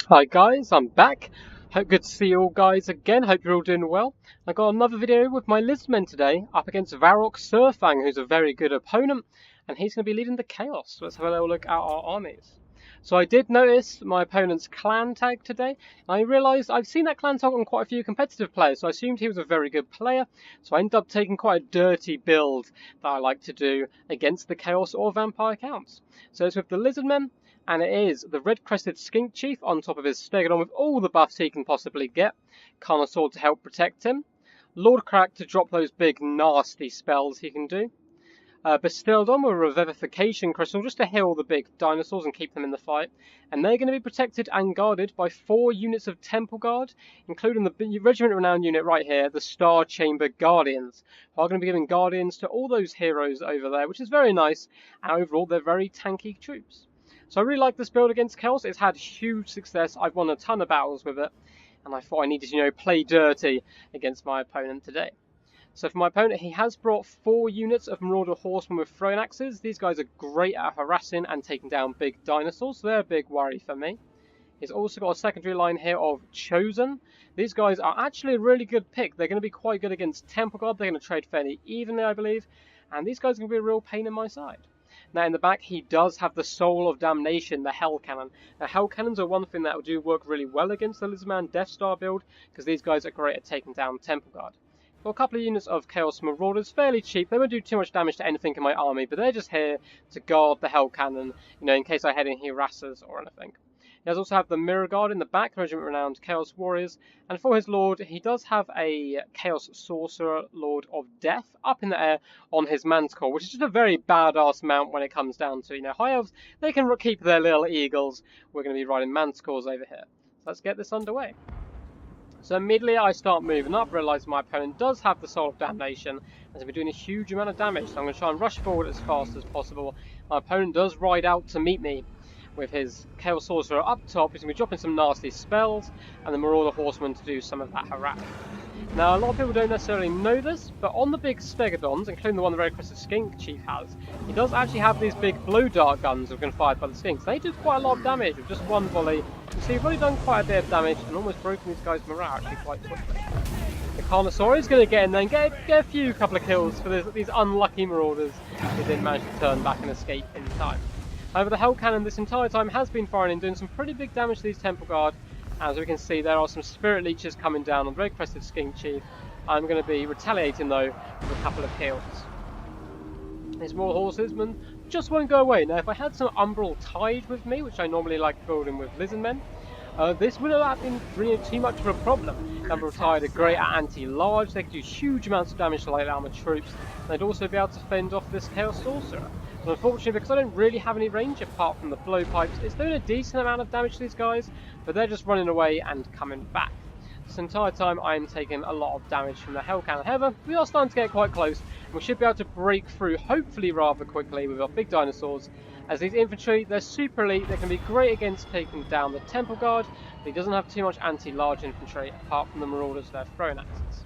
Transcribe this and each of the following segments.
Hi guys, I'm back. Hope good to see you all guys again. Hope you're all doing well. I got another video with my Lizardmen today, up against Varrock Surfang, who's a very good opponent, and he's going to be leading the Chaos. So let's have a little look at our armies. So I did notice my opponent's clan tag today, and I realised I've seen that clan tag on quite a few competitive players, so I assumed he was a very good player. So I ended up taking quite a dirty build that I like to do against the Chaos or Vampire accounts. So it's with the Lizardmen. And it is the red-crested skink chief on top of his stegodon with all the buffs he can possibly get. Carnosaur to help protect him. Lord Crack to drop those big nasty spells he can do. Bastildon with a revivification crystal just to heal the big dinosaurs and keep them in the fight. And they're going to be protected and guarded by 4 units of Temple Guard, including the Regiment Renowned unit right here, the Star Chamber Guardians, who are going to be giving guardians to all those heroes over there, which is very nice. And overall, they're very tanky troops. So I really like this build against Chaos. It's had huge success. I've won a ton of battles with it, and I thought I needed to, play dirty against my opponent today. So for my opponent, he has brought 4 units of Marauder Horsemen with throwing axes. These guys are great at harassing and taking down big dinosaurs, so they're a big worry for me. He's also got a secondary line here of Chosen. These guys are actually a really good pick. They're going to be quite good against Temple Guard. They're going to trade fairly evenly, I believe, and these guys are going to be a real pain in my side. Now in the back he does have the Soul of Damnation, the Hell Cannon. Now Hell Cannons are one thing that will do work really well against the Lizardman Death Star build, because these guys are great at taking down Temple Guard. Got a couple of units of Chaos Marauders, fairly cheap. They won't do too much damage to anything in my army, but they're just here to guard the Hell Cannon, in case I head in harassers or anything. He does also have the Mirror Guard in the back, Regiment Renowned Chaos Warriors, and for his Lord, he does have a Chaos Sorcerer, Lord of Death, up in the air on his Manticore, which is just a very badass mount when it comes down to, High Elves, they can keep their little eagles. We're going to be riding Manticores over here. So let's get this underway. So immediately I start moving up, realise my opponent does have the Soul of Damnation, and to be doing a huge amount of damage, so I'm going to try and rush forward as fast as possible. My opponent does ride out to meet me with his Chaos Sorcerer up top. He's going to be dropping some nasty spells, and the Marauder Horseman to do some of that harass. Now, a lot of people don't necessarily know this, but on the big Stegodons, including the one the red-crested skink chief has, he does actually have these big blow dart guns that are going to fire by the skinks. They do quite a lot of damage with just one volley. You can see we've already done quite a bit of damage and almost broken these guys' morale actually quite quickly. The Carnosaur is going to get in there and get a couple of kills for these unlucky Marauders who didn't manage to turn back and escape in time. However, the Hell Cannon this entire time has been firing and doing some pretty big damage to these Temple Guard. As we can see, there are some Spirit Leeches coming down on the Red-Crested Skink Chief. I'm going to be retaliating though with a couple of kills. These Royal Horsemen just won't go away. Now, if I had some Umbral Tide with me, which I normally like building with Lizardmen, this would have been really too much of a problem. Umbral Tide are great at anti-large. They can do huge amounts of damage to light armor troops. And they'd also be able to fend off this Chaos Sorcerer. But unfortunately, because I don't really have any range apart from the blowpipes, it's doing a decent amount of damage to these guys, but they're just running away and coming back. This entire time I'm taking a lot of damage from the Hell Cannon. However, we are starting to get quite close, and we should be able to break through, hopefully rather quickly, with our big dinosaurs. As these infantry, they're super elite, they can be great against taking down the Temple Guard, but he doesn't have too much anti-large infantry, apart from the Marauders they're throwing axes.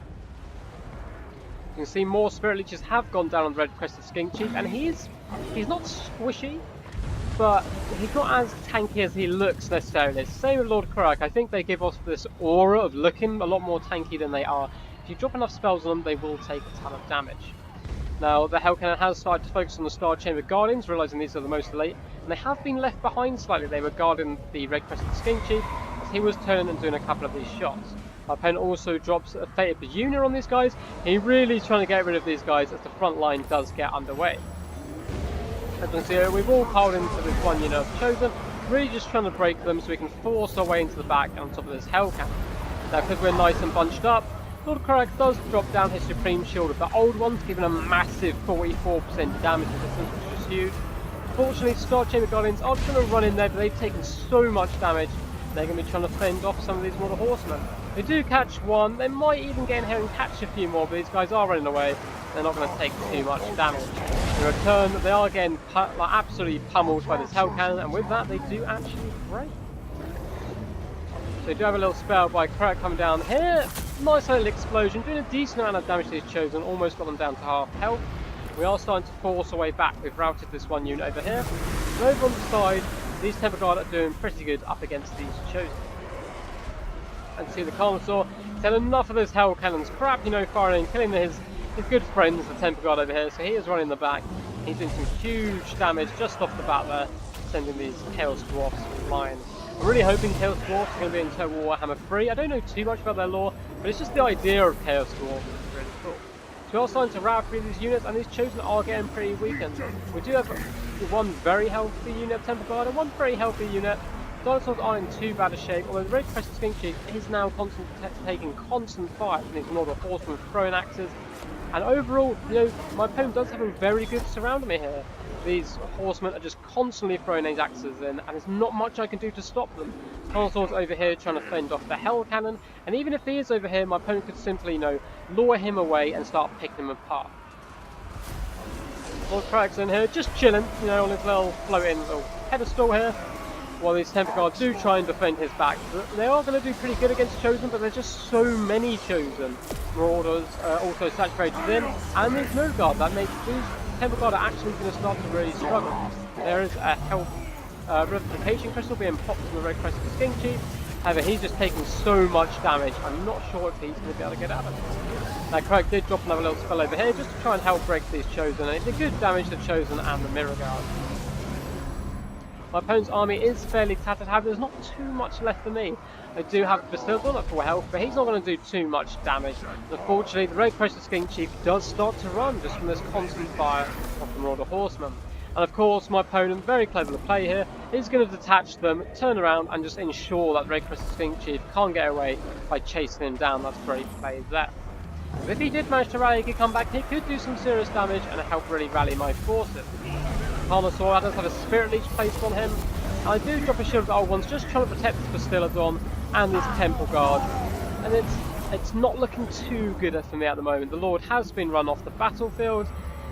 You can see more Spirit Leeches have gone down on the Red-Crested Skink Chief, and he's not squishy, but he's not as tanky as he looks necessarily. Same with Lord Karak. I think they give off this aura of looking a lot more tanky than they are. If you drop enough spells on them, they will take a ton of damage. Now, the Hell Cannon has started to focus on the Star Chamber Guardians, realising these are the most elite, and they have been left behind slightly. They were guarding the Red-Crested Skink Chief, as he was turning and doing a couple of these shots. My opponent also drops a Fated Beruna on these guys. He really is trying to get rid of these guys as the front line does get underway. As you can see, we've all piled into this one unit of Chosen, really just trying to break them so we can force our way into the back and on top of this Hell Cannon. Now, because we're nice and bunched up, Lord Karak does drop down his Supreme Shield of the old ones, giving a massive 44% damage resistance, which is huge. Fortunately, Star Chamber Guardians are trying to run in there, but they've taken so much damage, they're going to be trying to fend off some of these Mortal Horsemen. They do catch one, they might even get in here and catch a few more, but these guys are running away. They're not going to take too much damage. In return, they are getting absolutely pummeled by this Hell Cannon, and with that, they do actually break. So they do have a little spell by Karak coming down here. Nice little explosion, doing a decent amount of damage to these Chosen, almost got them down to half health. We are starting to force our way back. We've routed this one unit over here. And over on the side, these Temple Guard are doing pretty good up against these Chosen. And see the Carnosaur, he's had enough of those Hell Cannons crap, you know, firing, killing his good friends, the Temple Guard over here, so he is running the back. He's doing some huge damage just off the bat there, sending these Chaos Dwarfs flying. I'm really hoping Chaos Dwarfs are going to be in Total Warhammer 3. I don't know too much about their lore, but it's just the idea of Chaos Dwarfs is really cool. So we are starting to rout through these units, and these Chosen are getting pretty weakened. We do have one very healthy unit of Temple Guard and one pretty healthy unit. Dinosaurs aren't in too bad a shape, although the Red Crested Skink Chief is now taking constant fire from these Mordor Horsemen throwing axes. And overall, you know, my opponent does have a very good surrounding me here. These horsemen are just constantly throwing these axes in, and there's not much I can do to stop them. Carnosaur's over here trying to fend off the Hell Cannon, and even if he is over here, my opponent could simply, you know, lure him away and start picking him apart. Lord Crag's in here, just chilling, you know, on his little floating little pedestal here. While these Temple Guard do try and defend his back. They are going to do pretty good against Chosen, but there's just so many Chosen. Marauders also saturated in, and these Move Guard, that makes these Temple Guard are actually going to start to really struggle. There is a health replication crystal being popped from the Red Crested Skink Chief. However, he's just taking so much damage, I'm not sure if he's going to be able to get out of it. Now, Crag did drop another little spell over here just to try and help break these Chosen, and it did good damage to Chosen and the Mirror Guard. My opponent's army is fairly tattered, however there's not too much left for me. I do have Basildon at full health, but he's not going to do too much damage. Unfortunately, the Red Crested Skink Chief does start to run just from this constant fire of the Marauders Horsemen. And of course, my opponent, very clever to play here, is going to detach them, turn around and just ensure that the Red Crested Skink Chief can't get away by chasing him down. That's great play there. But if he did manage to rally, he could come back, he could do some serious damage and help really rally my forces. Carnosaur does have a Spirit Leech placed on him. And I do drop a Shield of the Old Ones, just trying to protect the Bastillodon and this Temple Guard. And it's not looking too good for me at the moment. The Lord has been run off the battlefield,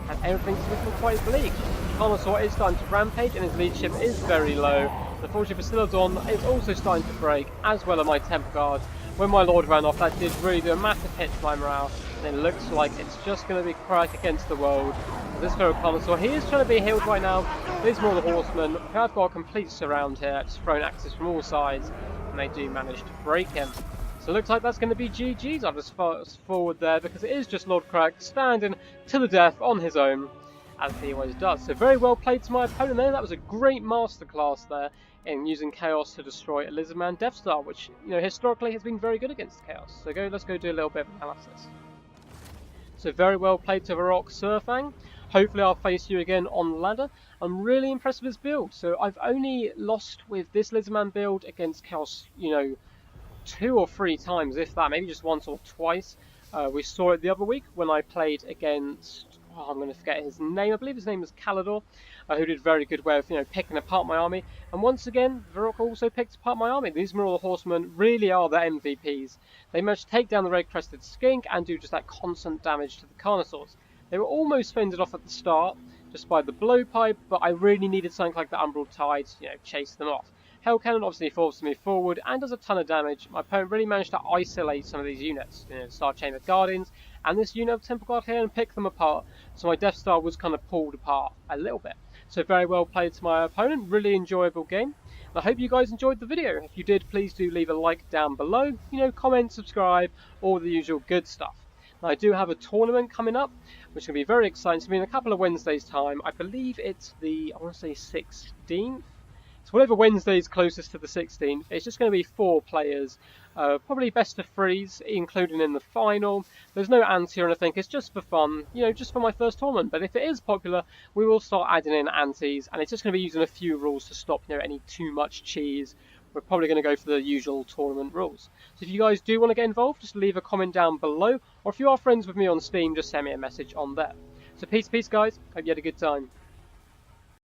and everything's looking quite bleak. Carnosaur is starting to rampage, and his leadership is very low. Unfortunately, Bastillodon is also starting to break, as well as my Temple Guard. When my Lord ran off, that did really do a massive hit to my morale. And it looks like it's just going to be Crag against the world. This fellow Carnosaur, he is trying to be healed right now. These more the horsemen, who have got a complete surround here, just throwing axes from all sides, and they do manage to break him. So it looks like that's going to be GG's. I'll just fast forward there because it is just Lord Crag standing to the death on his own, as he always does. So very well played to my opponent there. That was a great masterclass there in using Chaos to destroy a Lizardman Death Star, which, you know, historically has been very good against Chaos. So let's go do a little bit of analysis. So very well played to Varrock Surfang. Hopefully I'll face you again on the ladder. I'm really impressed with his build. So I've only lost with this Lizardman build against Chaos, you know, 2 or 3 times, if that, maybe just once or twice. We saw it the other week when I played against, I'm going to forget his name, I believe his name was Calador, who did very good way of, you know, picking apart my army. And once again, Varrock also picked apart my army. These Marauder Horsemen really are the MVPs. They managed to take down the Red Crested Skink and do just that constant damage to the Carnosaurs. They were almost fended off at the start, just by the blowpipe, but I really needed something like the Umbral Tide to, you know, chase them off. Hell Cannon obviously forces me forward and does a ton of damage. My opponent really managed to isolate some of these units, you know, Star Chamber Guardians and this unit of Temple Guard here, and pick them apart. So my Death Star was kind of pulled apart a little bit. So very well played to my opponent, really enjoyable game. And I hope you guys enjoyed the video. If you did, please do leave a like down below, you know, comment, subscribe, all the usual good stuff. Now, I do have a tournament coming up, which is going to be very exciting. It's going to be in a couple of Wednesdays' time. I believe it's the, I want to say 16th. So whatever Wednesday is closest to the 16th, it's just going to be 4 players, probably best of 3s, including in the final. There's no ante or anything, it's just for fun, you know, just for my first tournament. But if it is popular, we will start adding in antes, and it's just going to be using a few rules to stop, you know, any too much cheese. We're probably going to go for the usual tournament rules. So if you guys do want to get involved, just leave a comment down below, or if you are friends with me on Steam, just send me a message on there. So peace, guys. Hope you had a good time.